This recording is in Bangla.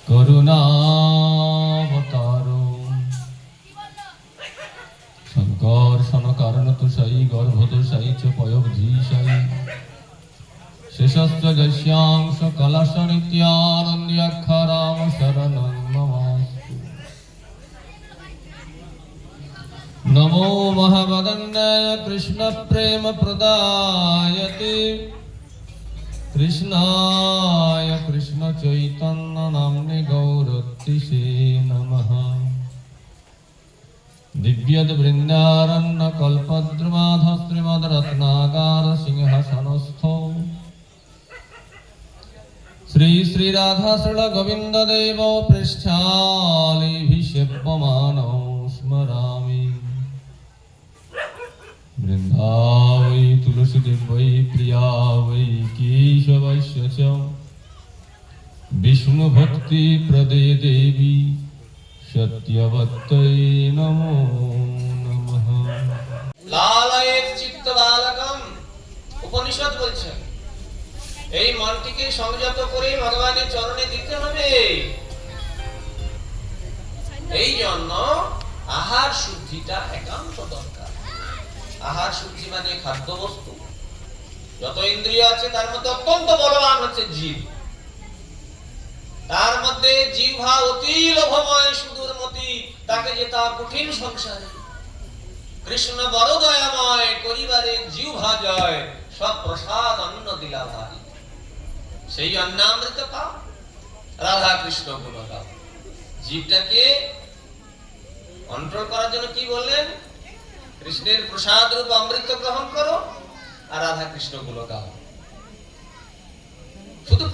করুণাবতারো সংকর্ষণ কারণতুষায়ী গর্ভতুষায়ী চ পয়োবধীশায়ী শেষস্য যস্যাংশ কলশ নিত্যানন্দ্যাক্ষরাম শরণং নমস্তে। নমো মহাবদন্যায় কৃষ্ণ প্রেম প্রদায়তে কৃষ্ণায় কৃষ্ণ চৈতন্য নাম্নে গৌরতিষে নমঃ। দিব্যদ বৃন্দারণ্য কল্পদ্রুমাধ শ্রীমদ রত্নাগার সিংহাসনস্থ শ্রী শ্রী রাধা শ্রীল গোবিন্দ দেব পৃষ্ঠালিভিষেব্যমানৌ স্মরামি। বৃন্দা বৈ তুলসীদেব বৈ প্রিয়া বৈ কেশবস্য চ বিষ্ণু ভক্তি প্রদে দেবী সত্যবত্যৈ নমো নমঃ। লালয়েত চিত্ত বালকম, উপনিষদ বলছেন এই মনটিকে সংযত করে ভগবানের চরণে দিতে হবে। এই জন্য আহার শুদ্ধিটা একান্ত দরকার। আহার শুদ্ধি মানে খাদ্য বস্তু। যত ইন্দ্রিয় আছে তার মধ্যে অত্যন্ত বলবান হচ্ছে জীব। তার মধ্যে জিহ্বা অতি লোভময় সুদূরমতি, তাকে যেতা কঠিন সংসারে। কৃষ্ণ বড় দয়াময়, করিবারে জিহ্বা জয়, সব প্রসাদ অন্ন দিলা ভাই। সেই অন্নামৃত পাও, রাধা কৃষ্ণ গুণ গাও। জীবটাকে কন্ট্রোল করার জন্য কি বললেন? কৃষ্ণের প্রসাদ রূপ অমৃত গ্রহণ করো আর রাধা কৃষ্ণ গুণ গাও। শুধু